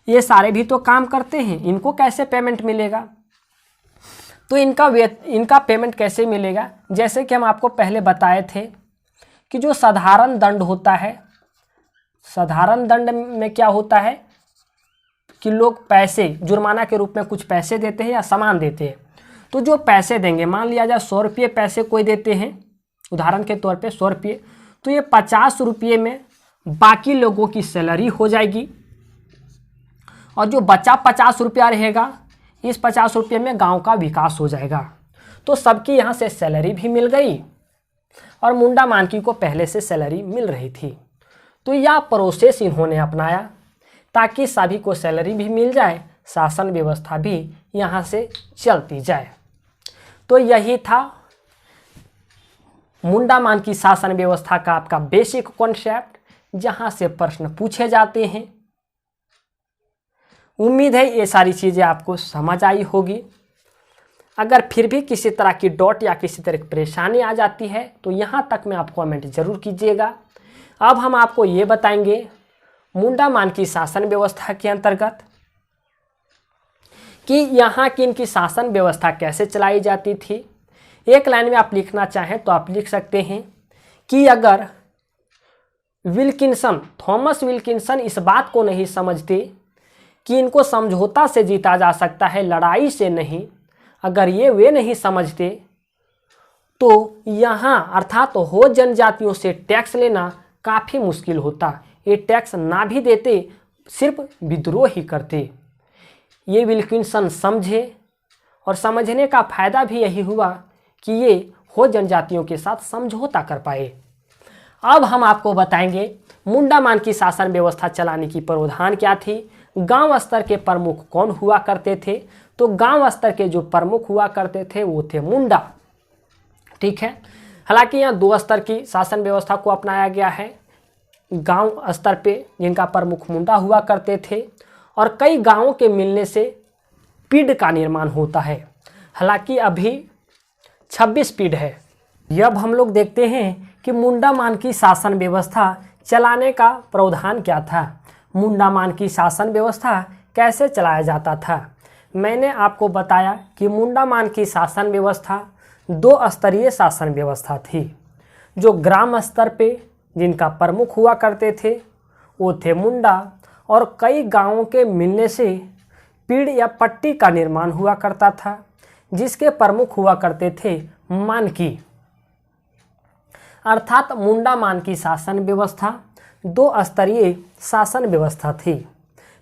ये सारे भी तो काम करते हैं। इनको कैसे पेमेंट मिलेगा? तो इनका पेमेंट कैसे मिलेगा? जैसे कि हम आपको पहले बताए थे कि जो साधारण दंड होता है, साधारण दंड में क्या होता है कि लोग पैसे जुर्माना के रूप में कुछ पैसे देते हैं या सामान देते हैं। तो जो पैसे देंगे, मान लिया जाए 100 रुपये पैसे कोई देते हैं, उदाहरण के तौर पे 100 रुपये, तो ये 50 रुपये में बाकी लोगों की सैलरी हो जाएगी, और जो बचा 50 रुपया रहेगा, इस 50 रुपये में गांव का विकास हो जाएगा। तो सबकी यहाँ से सैलरी भी मिल गई, और मुंडा मानकी को पहले से सैलरी मिल रही थी। तो यह प्रोसेस इन्होंने अपनाया ताकि सभी को सैलरी भी मिल जाए, शासन व्यवस्था भी यहाँ से चलती जाए। तो यही था मुंडा मानकी शासन व्यवस्था का आपका बेसिक कॉन्सेप्ट, जहाँ से प्रश्न पूछे जाते हैं। उम्मीद है ये सारी चीज़ें आपको समझ आई होगी। अगर फिर भी किसी तरह की डॉट या किसी तरह की परेशानी आ जाती है तो यहाँ तक में आप कमेंट जरूर कीजिएगा। अब हम आपको ये बताएंगे मुंडा मानकी शासन व्यवस्था के अंतर्गत कि यहाँ की इनकी शासन व्यवस्था कैसे चलाई जाती थी। एक लाइन में आप लिखना चाहें तो आप लिख सकते हैं कि अगर थॉमस विल्किंसन इस बात को नहीं समझते कि इनको समझौता से जीता जा सकता है, लड़ाई से नहीं, अगर ये वे नहीं समझते तो यहाँ अर्थात तो हो जनजातियों से टैक्स लेना काफ़ी मुश्किल होता। ये टैक्स ना भी देते, सिर्फ विद्रोह ही करते। ये विल्किंसन समझे, और समझने का फ़ायदा भी यही हुआ कि ये हो जनजातियों के साथ समझौता कर पाए। अब हम आपको बताएंगे मुंडा मान की शासन व्यवस्था चलाने की प्रावधान क्या थी, गांव स्तर के प्रमुख कौन हुआ करते थे, तो गांव स्तर के जो प्रमुख हुआ करते थे वो थे मुंडा। ठीक है, हालांकि यहाँ 2 स्तर की शासन व्यवस्था को अपनाया गया है, गांव स्तर पे जिनका प्रमुख मुंडा हुआ करते थे और कई गांवों के मिलने से पीढ़ का निर्माण होता है। हालांकि अभी 26 पीढ़ है। अब हम लोग देखते हैं कि मुंडा मान की शासन व्यवस्था चलाने का प्रावधान क्या था, मुंडा मान की शासन व्यवस्था कैसे चलाया जाता था। मैंने आपको बताया कि मुंडा मान की शासन व्यवस्था 2 स्तरीय शासन व्यवस्था थी। जो ग्राम स्तर पे जिनका प्रमुख हुआ करते थे वो थे मुंडा और कई गांवों के मिलने से पीढ़ या पट्टी का निर्माण हुआ करता था, जिसके प्रमुख हुआ करते थे मानकी। अर्थात मुंडा मान की शासन व्यवस्था 2 स्तरीय शासन व्यवस्था थी।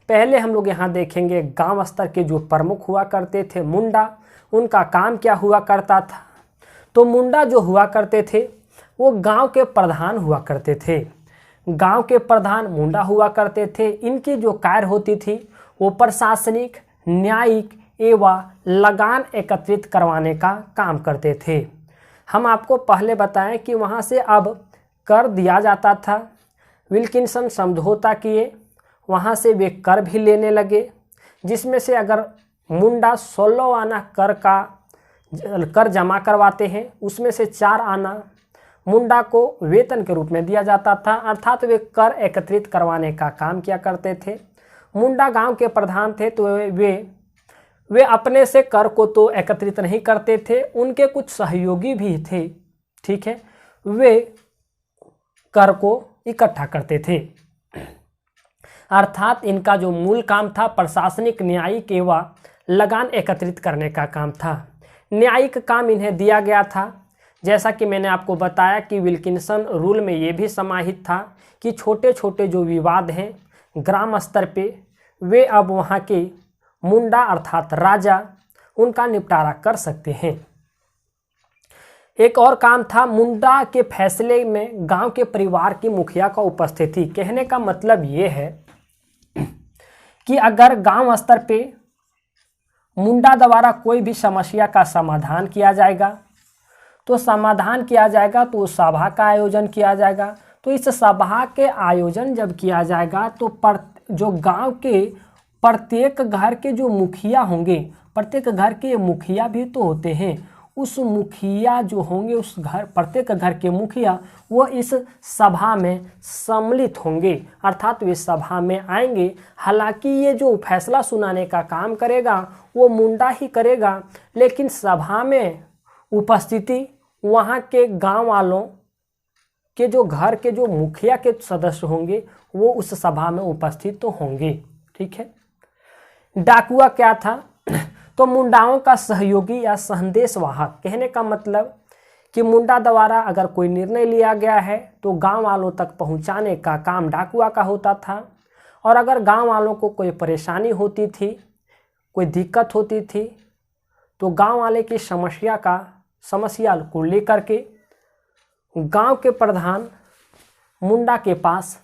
पहले हम लोग यहाँ देखेंगे गांव स्तर के जो प्रमुख हुआ करते थे मुंडा, उनका काम क्या हुआ करता था। तो मुंडा जो हुआ करते थे वो गांव के प्रधान हुआ करते थे। गांव के प्रधान मुंडा हुआ करते थे। इनकी जो कार्य होती थी वो प्रशासनिक, न्यायिक एवं लगान एकत्रित करवाने का काम करते थे। हम आपको पहले बताएं कि वहाँ से अब कर दिया जाता था। विल्किंसन समझौता किए, वहाँ से वे कर भी लेने लगे, जिसमें से अगर मुंडा 16 आना कर जमा करवाते हैं उसमें से 4 आना मुंडा को वेतन के रूप में दिया जाता था। अर्थात वे कर एकत्रित करवाने का काम किया करते थे। मुंडा गांव के प्रधान थे तो वे अपने से कर को तो एकत्रित नहीं करते थे, उनके कुछ सहयोगी भी थे। ठीक है, वे कर को इकट्ठा करते थे। अर्थात इनका जो मूल काम था प्रशासनिक, न्यायिक एवं लगान एकत्रित करने का काम था। न्यायिक काम इन्हें दिया गया था। जैसा कि मैंने आपको बताया कि विल्किंसन रूल में ये भी समाहित था कि छोटे छोटे जो विवाद हैं ग्राम स्तर पे वे अब वहाँ के मुंडा अर्थात राजा उनका निपटारा कर सकते हैं। एक और काम था, मुंडा के फैसले में गांव के परिवार की मुखिया का उपस्थिति। कहने का मतलब ये है कि अगर गांव स्तर पे मुंडा द्वारा कोई भी समस्या का समाधान किया जाएगा तो उस सभा का आयोजन किया जाएगा। तो इस सभा के आयोजन जब किया जाएगा तो जो गांव के प्रत्येक घर के जो मुखिया होंगे, प्रत्येक घर के मुखिया भी तो होते हैं, उस मुखिया जो होंगे उस प्रत्येक घर के मुखिया वो इस सभा में सम्मिलित होंगे, अर्थात वे सभा में आएंगे। हालांकि ये जो फैसला सुनाने का काम करेगा वो मुंडा ही करेगा, लेकिन सभा में उपस्थिति वहाँ के गांव वालों के जो घर के जो मुखिया के सदस्य होंगे वो उस सभा में उपस्थित तो होंगे। ठीक है। डाकुआ क्या था, तो मुंडाओं का सहयोगी या संदेशवाहक। कहने का मतलब कि मुंडा द्वारा अगर कोई निर्णय लिया गया है तो गांव वालों तक पहुंचाने का काम डाकुआ का होता था। और अगर गांव वालों को कोई परेशानी होती थी, कोई दिक्कत होती थी, तो गांव वाले की समस्या को लेकर के गांव के प्रधान मुंडा के पास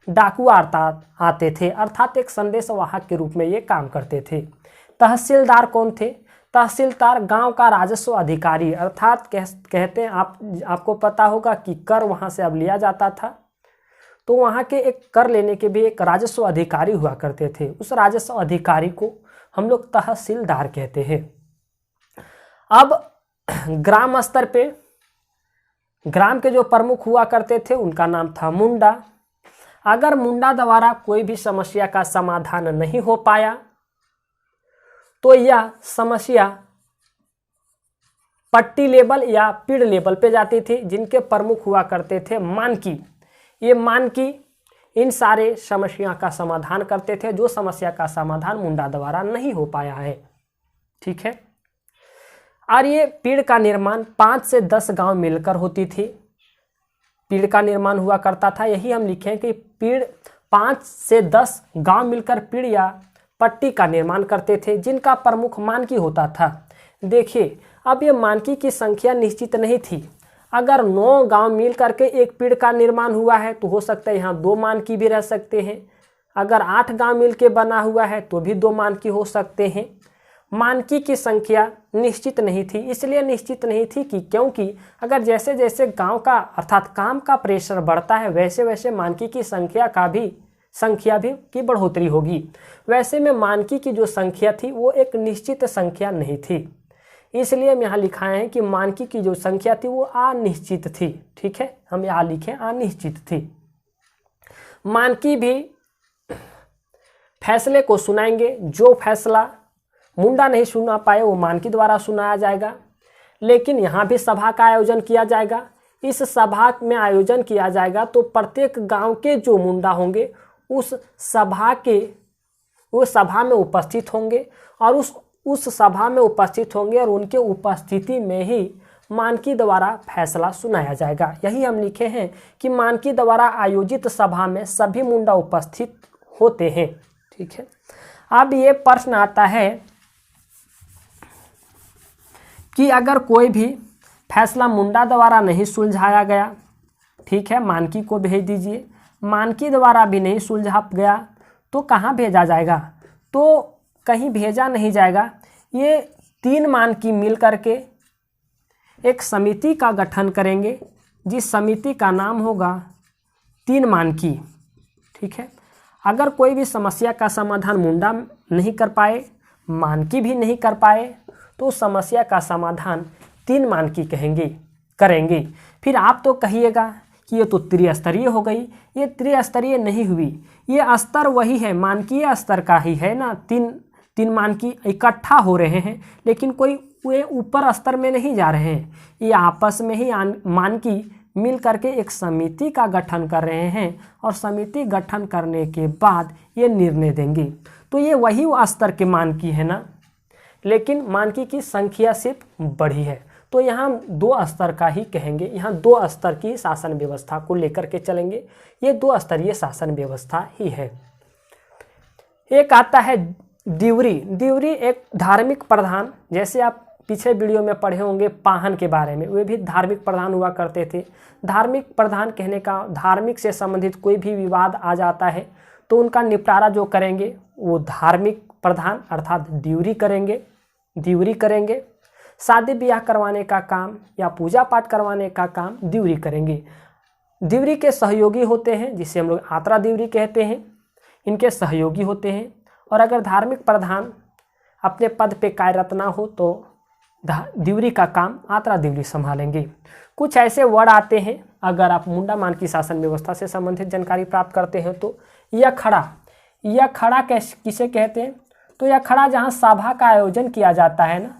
डाकुआ अर्थात आते थे, अर्थात एक संदेशवाहक के रूप में ये काम करते थे। तहसीलदार कौन थे, तहसीलदार गांव का राजस्व अधिकारी, अर्थात कहते हैं आपको पता होगा कि कर वहां से अब लिया जाता था, तो वहां के एक कर लेने के भी एक राजस्व अधिकारी हुआ करते थे। उस राजस्व अधिकारी को हम लोग तहसीलदार कहते हैं। अब ग्राम स्तर पे ग्राम के जो प्रमुख हुआ करते थे उनका नाम था मुंडा। अगर मुंडा द्वारा कोई भी समस्या का समाधान नहीं हो पाया तो यह समस्या पट्टी लेवल या पीढ़ लेवल पे जाती थी, जिनके प्रमुख हुआ करते थे मानकी। ये मानकी इन सारे समस्या का समाधान करते थे, जो समस्या का समाधान मुंडा द्वारा नहीं हो पाया है। ठीक है। और ये पीढ़ का निर्माण 5 से 10 गांव मिलकर होती थी, पीढ़ का निर्माण हुआ करता था। यही हम लिखें कि पीढ़ 5 से 10 गांव मिलकर पीढ़ या पट्टी का निर्माण करते थे, जिनका प्रमुख मानकी होता था। देखिए, अब ये मानकी की संख्या निश्चित नहीं थी। अगर 9 गांव मिल करके एक पीढ़ का निर्माण हुआ है तो हो सकता है यहाँ 2 मानकी भी रह सकते हैं। अगर 8 गांव मिल के बना हुआ है तो भी 2 मानकी हो सकते हैं। मानकी की संख्या निश्चित नहीं थी, इसलिए निश्चित नहीं थी कि क्योंकि अगर जैसे जैसे गांव का अर्थात काम का प्रेशर बढ़ता है वैसे वैसे मानकी की संख्या भी की बढ़ोतरी होगी। वैसे में मानकी की जो संख्या थी वो एक निश्चित संख्या नहीं थी, इसलिए हम यहाँ लिखाए हैं कि मानकी की जो संख्या थी वो अनिश्चित थी। ठीक है, हम यहाँ लिखें अनिश्चित थी। मानकी भी फैसले को सुनाएंगे, जो फैसला मुंडा नहीं सुना पाए वो मानकी द्वारा सुनाया जाएगा। लेकिन यहाँ भी सभा का आयोजन किया जाएगा। इस सभा में आयोजन किया जाएगा तो प्रत्येक गांव के जो मुंडा होंगे उस सभा में उपस्थित होंगे और उस सभा में उपस्थित होंगे और उनके उपस्थिति में ही मानकी द्वारा फैसला सुनाया जाएगा। यही हम लिखे हैं कि मानकी द्वारा आयोजित सभा में सभी मुंडा उपस्थित होते हैं। ठीक है, अब ये प्रश्न आता है कि अगर कोई भी फैसला मुंडा द्वारा नहीं सुलझाया गया, ठीक है, मानकी को भेज दीजिए, मानकी द्वारा भी नहीं सुलझा गया तो कहाँ भेजा जाएगा? तो कहीं भेजा नहीं जाएगा। ये 3 मानकी मिल करके एक समिति का गठन करेंगे, जिस समिति का नाम होगा 3 मानकी। ठीक है, अगर कोई भी समस्या का समाधान मुंडा नहीं कर पाए, मानकी भी नहीं कर पाए, तो समस्या का समाधान 3 मानकी करेंगे। फिर आप तो कहिएगा कि ये तो त्रिस्तरीय हो गई। ये त्रिस्तरीय नहीं हुई, ये स्तर वही है, मानकीय स्तर का ही है ना। 3 मानकी इकट्ठा हो रहे हैं, लेकिन कोई वे ऊपर स्तर में नहीं जा रहे हैं। ये आपस में ही मानकी मिल करके एक समिति का गठन कर रहे हैं और समिति गठन करने के बाद ये निर्णय देंगे। तो ये वही स्तर के मानकी है ना, लेकिन मानकी की संख्या सिर्फ बढ़ी है। तो यहाँ 2 स्तर का ही कहेंगे, यहाँ 2 स्तर की शासन व्यवस्था को लेकर के चलेंगे। ये 2 स्तरीय शासन व्यवस्था ही है। एक आता है द्विवरी। द्विवरी एक धार्मिक प्रधान, जैसे आप पिछले वीडियो में पढ़े होंगे पाहन के बारे में, वे भी धार्मिक प्रधान हुआ करते थे। धार्मिक प्रधान कहने का धार्मिक से संबंधित कोई भी विवाद आ जाता है तो उनका निपटारा जो करेंगे वो धार्मिक प्रधान अर्थात द्विवरी करेंगे। शादी ब्याह करवाने का काम या पूजा पाठ करवाने का काम द्विवरी करेंगे। द्विवरी के सहयोगी होते हैं, जिसे हम लोग आत्रा द्विवरी कहते हैं, इनके सहयोगी होते हैं। और अगर धार्मिक प्रधान अपने पद पे कार्यरत ना हो तो द्विवरी का काम आत्रा द्विवरी संभालेंगे। कुछ ऐसे वर्ड आते हैं, अगर आप मुंडा मानकी शासन व्यवस्था से संबंधित जानकारी प्राप्त करते हैं तो यह खड़ा किसे कहते हैं? तो यह खड़ा जहाँ सभा का आयोजन किया जाता है ना,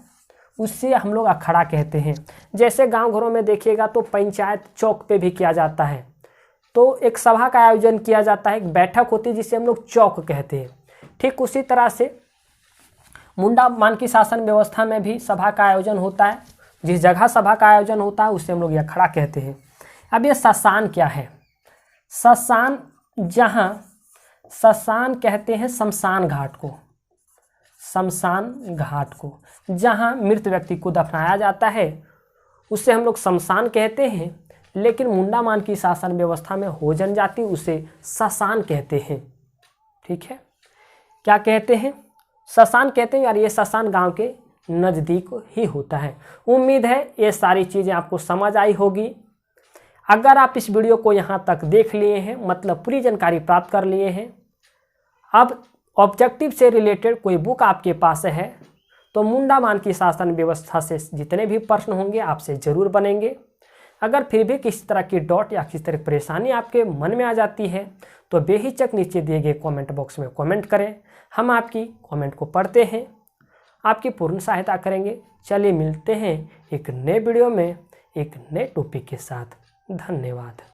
उससे हम लोग अखड़ा कहते हैं। जैसे गांव घरों में देखिएगा तो पंचायत चौक पे भी किया जाता है, तो एक सभा का आयोजन किया जाता है, एक बैठक होती है जिसे हम लोग चौक कहते हैं। ठीक उसी तरह से मुंडा मानकी शासन व्यवस्था में भी सभा का आयोजन होता है। जिस जगह सभा का आयोजन होता है उसे हम लोग अखड़ा कहते हैं। अब ये शसान क्या है? शसान कहते हैं शमशान घाट को, जहाँ मृत व्यक्ति को दफनाया जाता है उसे हम लोग शमशान कहते हैं। लेकिन मुंडा मानकी शासन व्यवस्था में हो जनजाति उसे शसान कहते हैं। ठीक है, क्या कहते हैं? शसान कहते हैं। और ये शसान गांव के नज़दीक ही होता है। उम्मीद है ये सारी चीज़ें आपको समझ आई होगी। अगर आप इस वीडियो को यहाँ तक देख लिए हैं, मतलब पूरी जानकारी प्राप्त कर लिए हैं, अब ऑब्जेक्टिव से रिलेटेड कोई बुक आपके पास है तो मुंडा मानकी शासन व्यवस्था से जितने भी प्रश्न होंगे आपसे ज़रूर बनेंगे। अगर फिर भी किसी तरह की डॉट या किसी तरह की परेशानी आपके मन में आ जाती है तो बेहिचक नीचे दिए गए कमेंट बॉक्स में कमेंट करें। हम आपकी कमेंट को पढ़ते हैं, आपकी पूर्ण सहायता करेंगे। चलिए मिलते हैं एक नए वीडियो में एक नए टॉपिक के साथ। धन्यवाद।